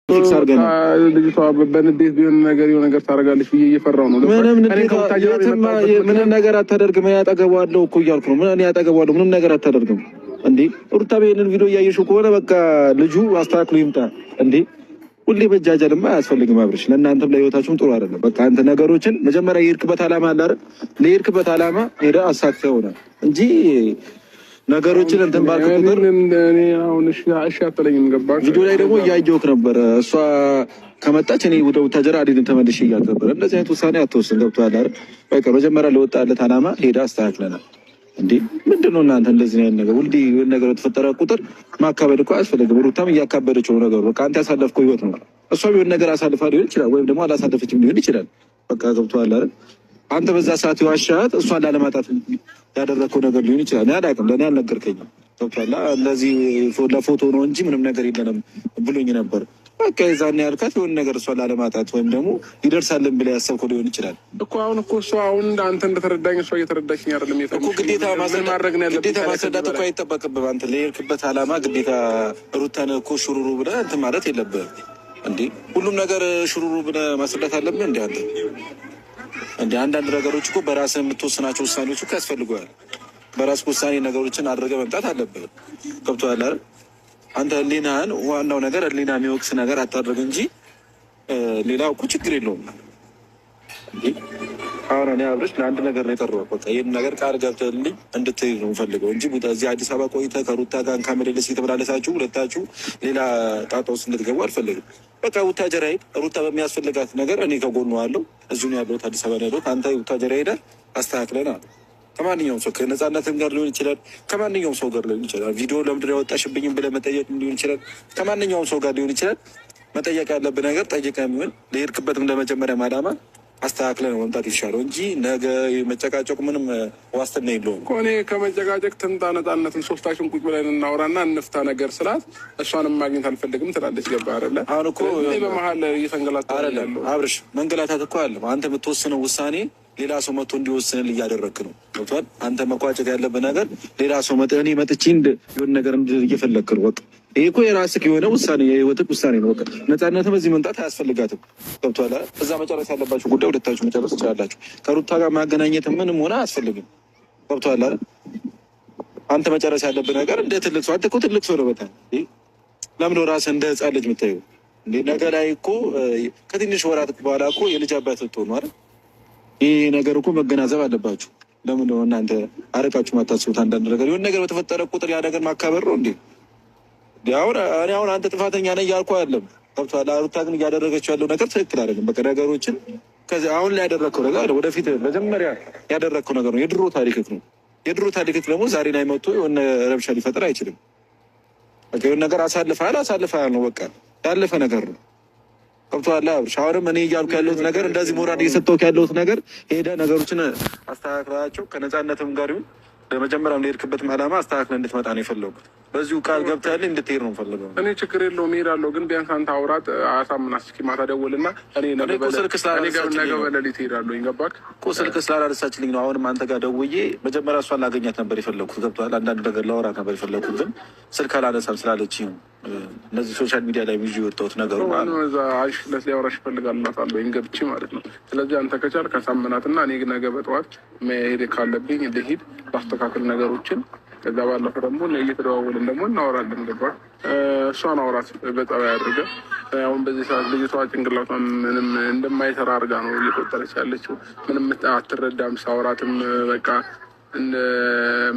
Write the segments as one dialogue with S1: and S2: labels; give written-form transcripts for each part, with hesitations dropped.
S1: ልጅቷ በንዴት ቢሆን ነገር የሆነ ነገር ታደርጋለች ብዬ እየፈራሁ ነው።
S2: ምንም ነገር አታደርግም። ያጠገባለሁ እኮ እያልኩ ነው። ምን ያጠገባለሁ? ምንም ነገር አታደርግም እንዴ ሩታ። ይሄንን ቪዲዮ እያየሽው ከሆነ በቃ ልጁ አስተካክሎ ይምጣ እንዴ። ሁሌ በጃጃልማ አያስፈልግም አብርሽ። ለእናንተም ለህይወታችሁም ጥሩ አይደለም። በቃ አንተ ነገሮችን መጀመሪያ የሄድክበት ዓላማ አለ አይደል? ለሄድክበት ዓላማ ሄደህ አሳክተህ ይሆናል እንጂ ነገሮችን እንትን ባልክ ቁጥር
S1: እኔ አሁን እሺ አትለኝም። ገባህ?
S2: ቪዲዮ ላይ ደግሞ እያየሁህ ነበር። እሷ ከመጣች እኔ ወደ ቡታጀራ አዲን ተመልሼ እያልኩ ነበር። እንደዚህ አይነት ውሳኔ አትወስን። ገብቶሃል አይደል? በቃ መጀመሪያ ለወጣለት ዓላማ ሄደህ አስተካክለናል እንዴ። ምንድነው እናንተ እንደዚህ አይነት ነገር ሁሌ የሆነ ነገር በተፈጠረ ቁጥር ማካበድ እኮ አያስፈልግም። ሩታም እያካበደችው ነው ነገሩ። በቃ አንተ ያሳለፍከው ህይወት ነው። እሷም የሆነ ነገር አሳልፋ ሊሆን ይችላል፣ ወይም ደግሞ አላሳለፈችም ሊሆን ይችላል። በቃ ገብቶሃል አይደል? አንተ በዛ ሰዓት የዋሻት እሷን ላለማጣት ያደረግከው ነገር ሊሆን ይችላል። እኔ አላውቅም፣ ለእኔ አልነገርከኝም። ገብቶሃል? እንደዚህ ለፎቶ ነው እንጂ ምንም ነገር የለንም ብሎኝ ነበር። በቃ የዛኔ ያልካት የሆነ ነገር እሷን ላለማጣት ወይም ደግሞ ይደርሳልን ብለህ ያሰብከው ሊሆን ይችላል
S1: እኮ። አሁን እኮ እሷ አሁን አንተ እንደተረዳኝ እሷ እየተረዳችኝ አይደለም
S2: እኮ። ግዴታ ማስረዳት እኮ አይጠበቅብህም። አንተ ለሄድክበት ዓላማ ግዴታ ሩታን እኮ ሹሩሩ ብለህ እንትን ማለት የለብህም እንዴ። ሁሉም ነገር ሹሩሩ ብለህ ማስረዳት አለብህ እንዴ አንተ እንደ አንዳንድ ነገሮች እኮ በራስህ የምትወስናቸው ውሳኔዎች እኮ ያስፈልጉሃል። በራስህ ውሳኔ ነገሮችን አድርገህ መምጣት አለብህ። ገብቶሃል አይደል? አንተ ህሊናህን፣ ዋናው ነገር ህሊና የሚወቅስ ነገር አታድርግ እንጂ ሌላው እኮ ችግር የለውም። አሁን እኔ አብርሽ ለአንድ ነገር ነው የጠራሁት። በቃ ይህን ነገር ቃል ገብተህልኝ እንድትሄድ ነው የምፈልገው እንጂ እዚህ አዲስ አበባ ቆይተህ ከሩታ ጋር ካሜሬልስ እየተመላለሳችሁ ሁለታችሁ ሌላ ጣጣ ውስጥ እንድትገቡ አልፈልግም። በቃ ቡታጀራ ሄድ። ሩታ በሚያስፈልጋት ነገር እኔ ከጎኗ አለው። እዚሁ ያለሁት አዲስ አበባ ያለሁት። አንተ ቡታጀራ ሄደህ አስተካክለናል። ከማንኛውም ሰው ከነፃነትም ጋር ሊሆን ይችላል፣ ከማንኛውም ሰው ጋር ሊሆን ይችላል። ቪዲዮ ለምንድን ነው ያወጣሽብኝም ብለህ መጠየቅ ሊሆን ይችላል። ከማንኛውም ሰው ጋር ሊሆን ይችላል። መጠየቅ ያለብህ ነገር ጠይቀህ የሚሆን ለሄድክበትም ለመጀመሪያ ዓላማ አስተካክለን መምጣት ይሻለው እንጂ ነገ መጨቃጨቁ ምንም ዋስትና የለውም
S1: እኮ። እኔ ከመጨቃጨቅ ትምጣ ነፃነትን ሶስታችን ቁጭ ብለን እናውራና እንፍታ ነገር ስላት እሷንም ማግኘት አልፈልግም ትላለች። ገባህ አይደለ? አሁን እኮ በመሀል እየተንገላታ አይደለም
S2: አብርሽ። መንገላታት እኮ አለ። አንተ የምትወስነው ውሳኔ ሌላ ሰው መጥቶ እንዲወስንልህ እያደረግክ ነው። ገብቶሃል? አንተ መቋጨት ያለብህ ነገር ሌላ ሰው እኔ መጥቼ የሆነ ነገር እየፈለግክ ነው። በቃ ይሄ እኮ የራስህ የሆነ ውሳኔ፣ የህይወትህ ውሳኔ ነው። በቃ ነፃነትም እዚህ መምጣት አያስፈልጋትም። ገብቶሃል? እዛ መጨረስ ያለባችሁ ጉዳይ ሁለታችሁ መጨረስ ትችላላችሁ። ከሩታ ጋር ማገናኘት ምንም ሆነ አያስፈልግም። ገብቶሃል? አንተ መጨረስ ያለብህ ነገር እንደ ትልቅ ሰው፣ አንተ እኮ ትልቅ ሰው ነው። በጣም ለምን ራስህ እንደ ህፃን ልጅ የምታየው? ነገ ላይ እኮ ከትንሽ ወራት በኋላ እኮ የልጅ አባት ልትሆኑ አይደል? ይህ ነገር እኮ መገናዘብ አለባችሁ። ለምን ነው እናንተ አረቃችሁ ማታስቡት? አንዳንድ ነገር የሆነ ነገር በተፈጠረ ቁጥር ያ ነገር ማካበር ነው እንዴ? አሁን አንተ ጥፋተኛ ነህ እያልኩ አይደለም። ገብቶሃል? ሩታ ግን እያደረገችው ያለው ነገር ትክክል አይደለም። በቃ ነገሮችን ከዚህ አሁን ላይ ያደረግከው ነገር ወደፊት መጀመሪያ ያደረግከው ነገር ነው። የድሮ ታሪክክ ነው። የድሮ ታሪክክ ደግሞ ዛሬ ላይ መጥቶ የሆነ ረብሻ ሊፈጥር አይችልም። በቃ የሆነ ነገር አሳልፈሃል ነው። በቃ ያለፈ ነገር ነው። ገብቶሃል አብርሽ? አሁንም እኔ እያልኩ ያለሁት ነገር እንደዚህ ሞራል እየሰጠሁህ ያለሁት ነገር ሄደህ ነገሮችን አስተካክላቸው ከነፃነትም ጋር ይሁን ለመጀመሪያም ለሄድክበትም ዓላማ አስተካክለህ እንድትመጣ ነው የፈለጉት። በዚሁ ቃል ገብተህልኝ እንድትሄድ ነው የምፈልገው።
S1: እኔ ችግር የለውም እሄዳለሁ፣ ግን ቢያንስ አንተ አውራት አሳምናት እስኪ። ማታ ደውልና እኔ ነገ በሌሊት እሄዳለሁ። ገባክ
S2: እኮ ስልክ ስላላነሳችልኝ ነው። አሁንም አንተ ጋር ደውዬ መጀመሪያ እሷን ላገኛት ነበር የፈለግኩት። ገብቶሃል? አንዳንድ ነገር ላወራት ነበር የፈለግኩት፣ ግን ስልክ አላነሳም ስላለችኝ ነው እነዚህ ሶሻል ሚዲያ ላይ ይዤ የወጣሁት ነገሩ
S1: ለት ሊያወራሽ እፈልጋለሁ ገብቼ ማለት ነው። ስለዚህ አንተ ከቻልክ አሳምናትና እኔ ነገ በጠዋት መሄድ ካለብኝ ልሂድ፣ ላስተካክል ነገሮችን። ከዛ ባለፈ ደግሞ እየተደዋወልን ደግሞ እናወራለን። ገባህ? እሷን አውራት በጠባይ አድርገህ። አሁን በዚህ ሰዓት ልጅቷ ጭንቅላቷ ምንም እንደማይሰራ አድርጋ ነው እየቆጠረች ያለችው። ምንም አትረዳም። ሳውራትም በቃ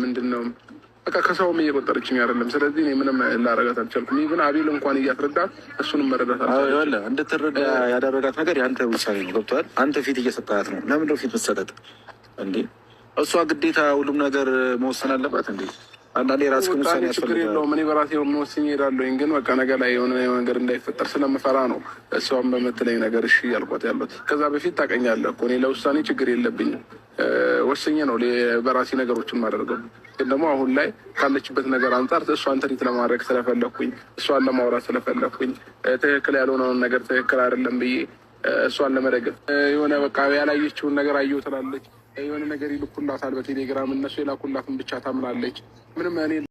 S1: ምንድን ነው በቃ ከሰውም እየቆጠረችኝ አይደለም። ስለዚህ እኔ ምንም ላረጋት አልቻልኩም። ግን አቤል እንኳን እያስረዳት እሱንም መረዳት አልቻልኩም።
S2: እንድትረዳ ያደረጋት ነገር የአንተ ውሳኔ ነው። ገብቶሃል? አንተ ፊት እየሰጣት ነው። ለምንድነው ፊት መሰጠት እንዴ? እሷ ግዴታ ሁሉም ነገር መወሰን አለባት እንዴ? አንዳንዴ የራስህን ውሳኔ ያስፈልጋል።
S1: ችግር የለውም። እኔ በራሴ መወስኜ እሄዳለሁኝ። ግን በቃ ነገ ላይ የሆነ ነገር እንዳይፈጠር ስለምፈራ ነው እሷም በምትለኝ ነገር እሺ ያልኳት ያለሁት። ከዛ በፊት ታውቀኛለህ እኮ እኔ ለውሳኔ ችግር የለብኝም። ወስኜ ነው በራሴ ነገሮችን ማደርገው። ግን ደግሞ አሁን ላይ ካለችበት ነገር አንጻር እሷን ትሪት ለማድረግ ስለፈለኩኝ፣ እሷን ለማውራት ስለፈለኩኝ፣ ትክክል ያልሆነውን ነገር ትክክል አይደለም ብዬ እሷን ለመደገፍ የሆነ በቃ ያላየችውን ነገር አየሁ ትላለች። የሆነ ነገር ይልኩላታል በቴሌግራም፣ እነሱ የላኩላትን ብቻ ታምናለች። ምንም እኔ